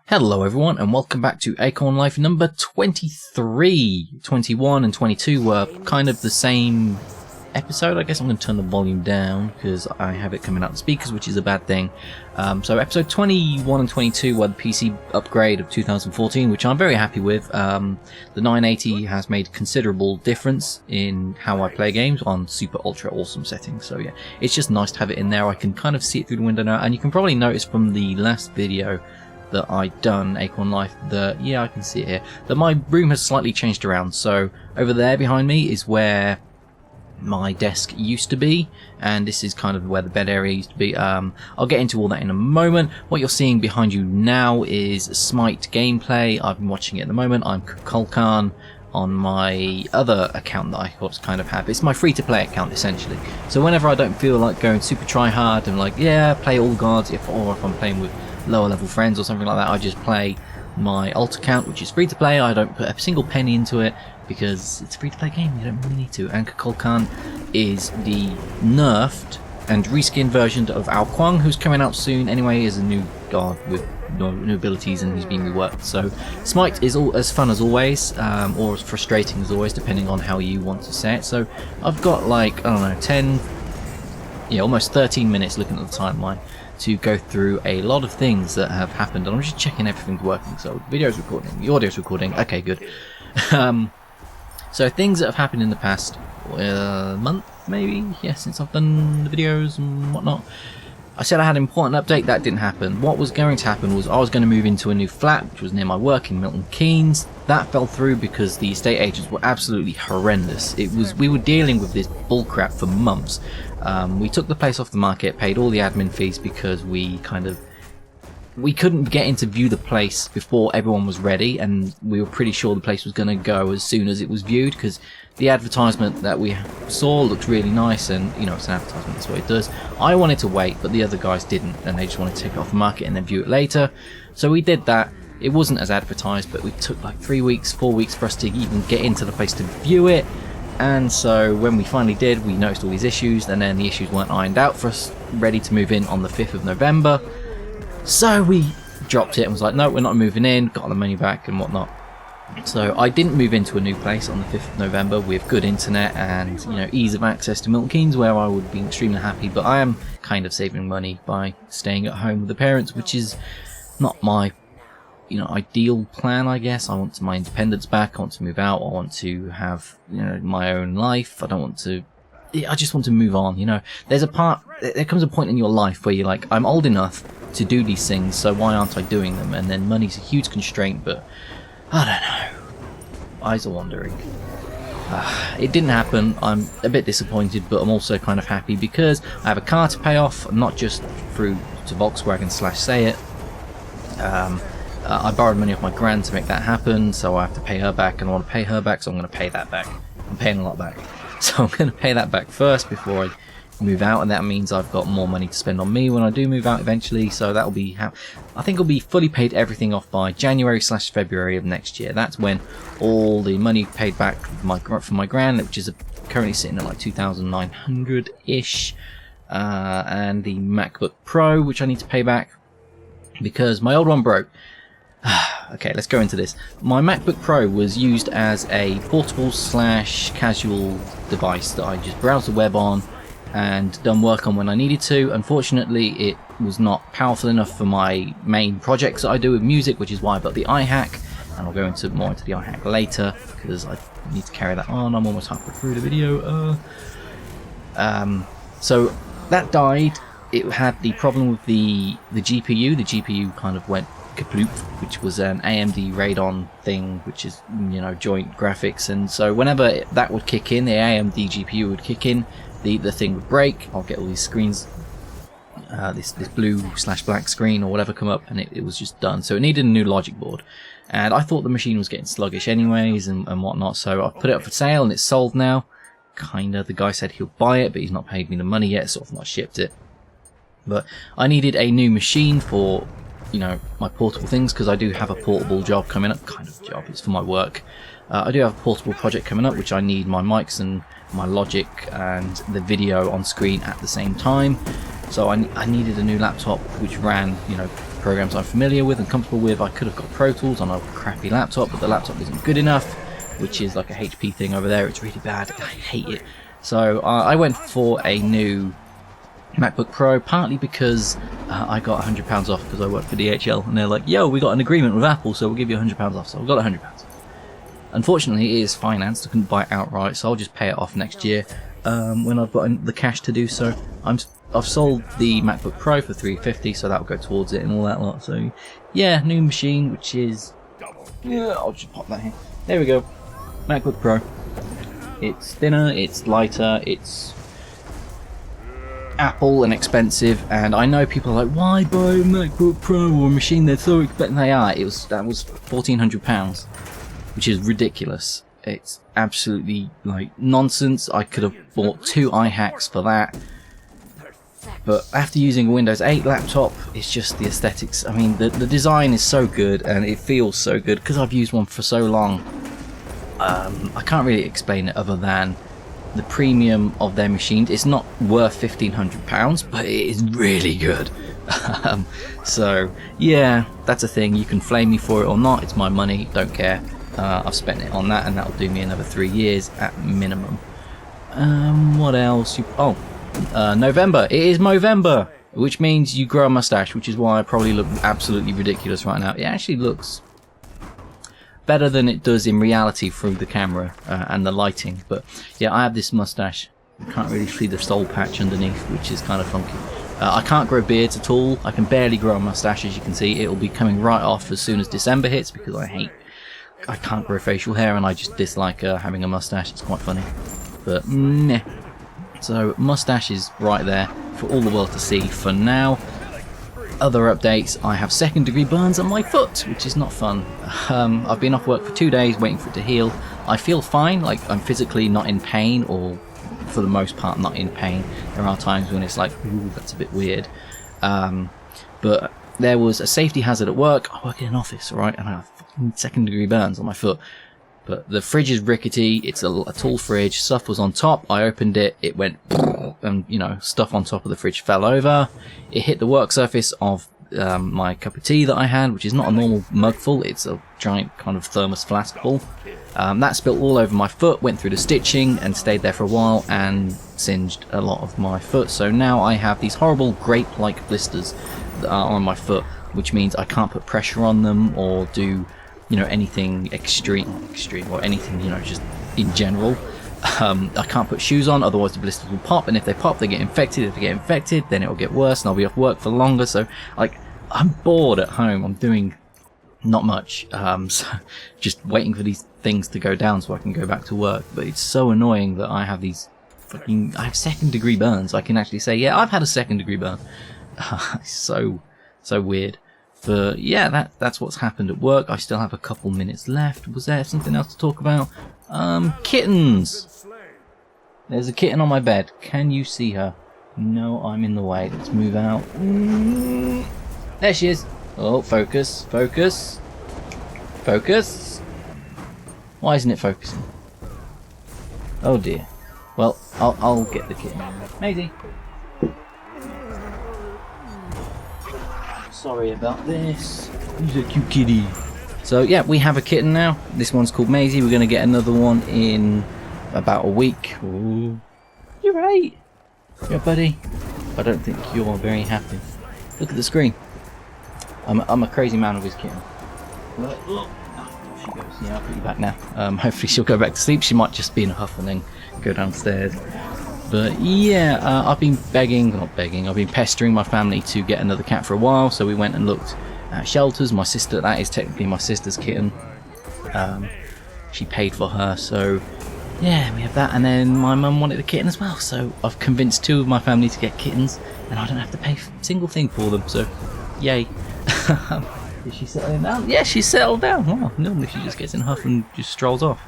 Hello everyone and welcome back to Acorn Life number 23. 21 and 22 were kind of the same episode. I guess I'm going to turn the volume down because I have it coming out the speakers, which is a bad thing. So episode 21 and 22 were the PC upgrade of 2014, which I'm very happy with. The 980 has made considerable difference in how I play games on super ultra awesome settings. So yeah, it's just nice to have it in there. I can kind of see it through the window now, and you can probably notice from the last video that I done, Acorn Life, that, yeah, I can see it here, that my room has slightly changed around. So over there behind me is where my desk used to be, and this is kind of where the bed area used to be. I'll get into all that in a moment. What you're seeing behind you now is Smite gameplay. I've been watching it at the moment. I'm Kulkan on my other account that I kind of have. It's my free-to-play account, essentially. So whenever I don't feel like going super try-hard and like, yeah, play all the gods, or if I'm playing with lower level friends or something like that, I just play my alt account, which is free to play. I don't put a single penny into it because it's a free to play game. You don't really need to. And Kulkan is the nerfed and reskinned version of Ao Kuang, who's coming out soon anyway as a new god with new abilities, and he's being reworked. So Smite is as fun as always, or as frustrating as always, depending on how you want to say it. So I've got like, I don't know, 10, yeah, almost 13 minutes looking at the timeline to go through a lot of things that have happened, and I'm just checking everything's working. So the video's recording, the audio's recording, okay, good. So things that have happened in the past month, maybe, yeah, since I've done the videos and whatnot. I said I had an important update. That didn't happen. What was going to happen was I was going to move into a new flat, which was near my work in Milton Keynes. That fell through because the estate agents were absolutely horrendous. We were dealing with this bullcrap for months. We took the place off the market, paid all the admin fees because we couldn't get in to view the place before everyone was ready, and we were pretty sure the place was going to go as soon as it was viewed, because the advertisement that we saw looked really nice, and you know, it's an advertisement, that's what it does. I wanted to wait, but the other guys didn't, and they just wanted to take it off the market and then view it later. So we did that. It wasn't as advertised, but it took like 3 weeks, 4 weeks for us to even get into the place to view it. And so when we finally did, we noticed all these issues, and then the issues weren't ironed out for us, ready to move in on the 5th of November. So we dropped it and was like, no, we're not moving in, got the money back and whatnot. So I didn't move into a new place on the 5th of November with good internet and, you know, ease of access to Milton Keynes, where I would be extremely happy. But I am kind of saving money by staying at home with the parents, which is not my, you know, ideal plan, I guess. I want my independence back. I want to move out. I want to have, you know, my own life. I just want to move on, you know. There comes a point in your life where you're like, I'm old enough to do these things, so why aren't I doing them? And then money's a huge constraint, but I don't know. Eyes are wandering. It didn't happen. I'm a bit disappointed, but I'm also kind of happy because I have a car to pay off, not just through to Volkswagen/Say It. I borrowed money off my gran to make that happen, so I have to pay her back, and I want to pay her back, so I'm going to pay that back. I'm paying a lot back. So I'm going to pay that back first before I move out, and that means I've got more money to spend on me when I do move out eventually. So that'll be I think it'll be fully paid everything off by January/February of next year. That's when all the money paid back from my gran, which is currently sitting at like 2,900 ish, and the MacBook Pro, which I need to pay back because my old one broke. Okay, let's go into this. My MacBook Pro was used as a portable/casual device that I just browsed the web on and done work on when I needed to. Unfortunately, it was not powerful enough for my main projects that I do with music, which is why I got the iHack, and I'll go more into the iHack later because I need to carry that on. I'm almost halfway through the video. So that died. It had the problem with the GPU. The GPU kind of went kaploop, which was an AMD Radeon thing, which is, you know, joint graphics, and so whenever that would kick in, the AMD GPU would kick in, the thing would break. I'll get all these screens, this blue/black screen or whatever come up, and it was just done. So it needed a new logic board, and I thought the machine was getting sluggish anyways and whatnot, so I put it up for sale and it's sold now. Kinda. The guy said he'll buy it, but he's not paid me the money yet, so I've not shipped it. But I needed a new machine for, you know, my portable things, because I do have a portable job coming up. Kind of job, it's for my work. I do have a portable project coming up, which I need my mics and my logic and the video on screen at the same time. So I needed a new laptop which ran, you know, programs I'm familiar with and comfortable with. I could have got Pro Tools on a crappy laptop, but the laptop isn't good enough, which is like a HP thing over there. It's really bad. I hate it. So I went for a new MacBook Pro, partly because I got £100 off because I work for DHL, and they're like, yo, we got an agreement with Apple, so we'll give you £100 off. So I got £100 off. Unfortunately, it is financed. I couldn't buy it outright, so I'll just pay it off next year when I've got the cash to do so. I've sold the MacBook Pro for $350, so that'll go towards it and all that lot. So yeah, new machine, which is, yeah, I'll just pop that here. There we go, MacBook Pro. It's thinner, it's lighter, it's Apple and expensive, and I know people are like, why buy a MacBook Pro or a machine that's so expensive? They are. That was £1,400, which is ridiculous. It's absolutely like nonsense. I could have bought 2 iHacks for that. But after using a Windows 8 laptop, it's just the aesthetics. I mean, the design is so good and it feels so good because I've used one for so long. I can't really explain it other than the premium of their machines. It's not worth £1,500, but it is really good. So yeah, that's a thing. You can flame me for it or not. It's my money. Don't care. I've spent it on that, and that'll do me another 3 years at minimum. What else? November. It is Movember, which means you grow a mustache, which is why I probably look absolutely ridiculous right now. It actually looks better than it does in reality through the camera and the lighting. But yeah, I have this mustache. You can't really see the soul patch underneath, which is kind of funky. I can't grow beards at all. I can barely grow a mustache, as you can see. It'll be coming right off as soon as December hits because I can't grow facial hair, and I just dislike having a mustache. It's quite funny, but meh. So mustache is right there for all the world to see for now. Other updates: I have second-degree burns on my foot, which is not fun. I've been off work for 2 days waiting for it to heal. I feel fine, like I'm physically not in pain, or for the most part not in pain. There are times when it's like, ooh, that's a bit weird. But there was a safety hazard at work. I work in an office, right, and I have second-degree burns on my foot. But the fridge is rickety. It's a tall fridge. Stuff was on top. I opened it. It went, and stuff on top of the fridge fell over. It hit the work surface of my cup of tea that I had, which is not a normal mug full. It's a giant kind of thermos flask full. That spilled all over my foot. Went through the stitching and stayed there for a while and singed a lot of my foot. So now I have these horrible grape-like blisters that are on my foot, which means I can't put pressure on them or do anything extreme or anything, just in general. I can't put shoes on, otherwise the blisters will pop, and if they pop, they get infected. If they get infected, then it'll get worse, and I'll be off work for longer. So, I'm bored at home. I'm doing not much, so just waiting for these things to go down so I can go back to work. But it's so annoying that I have these I have second-degree burns. I can actually say, yeah, I've had a second-degree burn. It's so weird. But yeah, that's what's happened at work. I still have a couple minutes left. Was there something else to talk about? Kittens! There's a kitten on my bed. Can you see her? No, I'm in the way. Let's move out. There she is. Oh, focus. Focus. Focus. Why isn't it focusing? Oh dear. Well, I'll get the kitten. Maisie. Sorry about this. He's a cute kitty. So yeah, we have a kitten now. This one's called Maisie. We're going to get another one in about a week. Ooh. You're right. Yeah, buddy. I don't think you're very happy. Look at the screen. I'm a crazy man with his kitten. Look. Oh, she goes. Yeah, I'll put you back now. Hopefully she'll go back to sleep. She might just be in a huff and then go downstairs. But yeah, I've been I've been pestering my family to get another cat for a while, so we went and looked at shelters. My sister, that is technically my sister's kitten. She paid for her, so yeah, we have that. And then my mum wanted a kitten as well, so I've convinced 2 of my family to get kittens, and I don't have to pay a single thing for them, so yay. Is she settling down? Yeah, she's settled down. Wow, normally she just gets in a huff and just strolls off.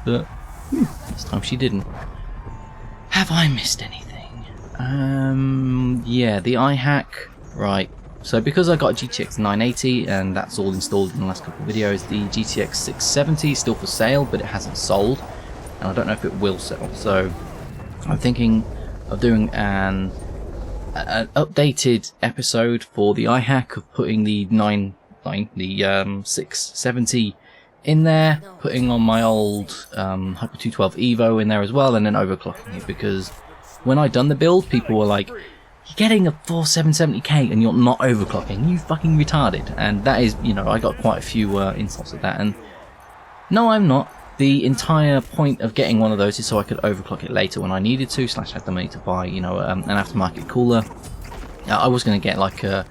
But this time she didn't. Have I missed anything? Yeah, the iHack. Right. So because I got a GTX 980 and that's all installed in the last couple of videos, the GTX 670 is still for sale, but it hasn't sold, and I don't know if it will sell. So I'm thinking of doing an an updated episode for the iHack of putting the 670 in there, putting on my old Hyper 212 Evo in there as well, and then overclocking it, because when I done the build, people were like, "You're getting a 4770K and you're not overclocking, you fucking retarded." And that is, you know, I got quite a few insults at that, and no, I'm not. The entire point of getting one of those is so I could overclock it later when I needed to, / had the money to buy, you know, an aftermarket cooler. I was going to get like a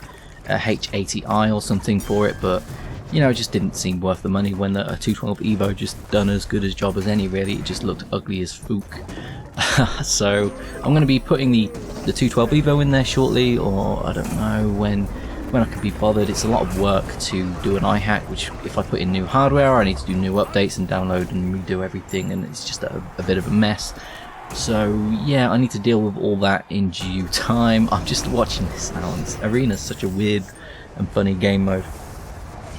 H80i or something for it, but you know, it just didn't seem worth the money when a 212 Evo just done as good a job as any, really. It just looked ugly as fook. So I'm going to be putting the 212 Evo in there shortly, or I don't know when I can be bothered. It's a lot of work to do an iHack, which if I put in new hardware, I need to do new updates and download and redo everything, and it's just a bit of a mess. So yeah, I need to deal with all that in due time. I'm just watching this now, and this arena's such a weird and funny game mode.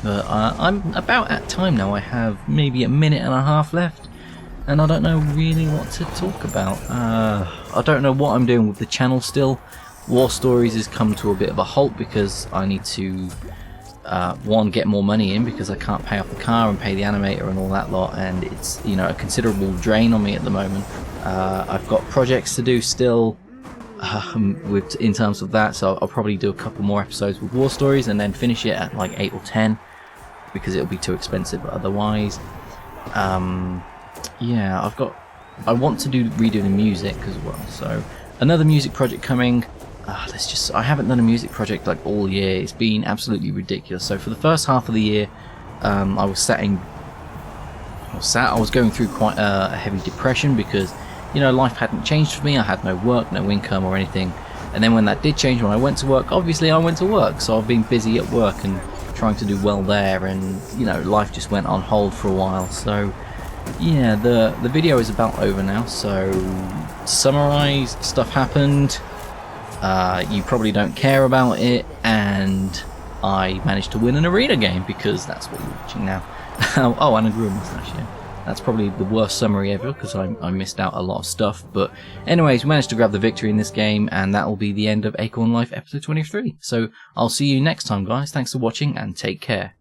But I'm about at time now. I have maybe a minute and a half left, and I don't know really what to talk about. I don't know what I'm doing with the channel still. War Stories has come to a bit of a halt because I need to one, get more money in, because I can't pay off the car and pay the animator and all that lot, and it's, you know, a considerable drain on me at the moment. I've got projects to do still in terms of that, so I'll probably do a couple more episodes with War Stories and then finish it at like 8 or 10, because it'll be too expensive otherwise. Yeah, I want to redo the music as well, so another music project coming. I haven't done a music project like all year. It's been absolutely ridiculous. So for the first half of the year, I was going through quite a heavy depression, because, you know, life hadn't changed for me. I had no work, no income or anything. And then when that did change, when I went to work, obviously I went to work. So I've been busy at work and trying to do well there, and, you know, life just went on hold for a while. So yeah, the video is about over now. So to summarize, stuff happened. You probably don't care about it, and I managed to win an arena game, because that's what you're watching now. Oh, and I grew a mustache, yeah. That's probably the worst summary ever, because I missed out a lot of stuff. But anyways, we managed to grab the victory in this game, and that will be the end of Acorn Life episode 23. So I'll see you next time, guys. Thanks for watching, and take care.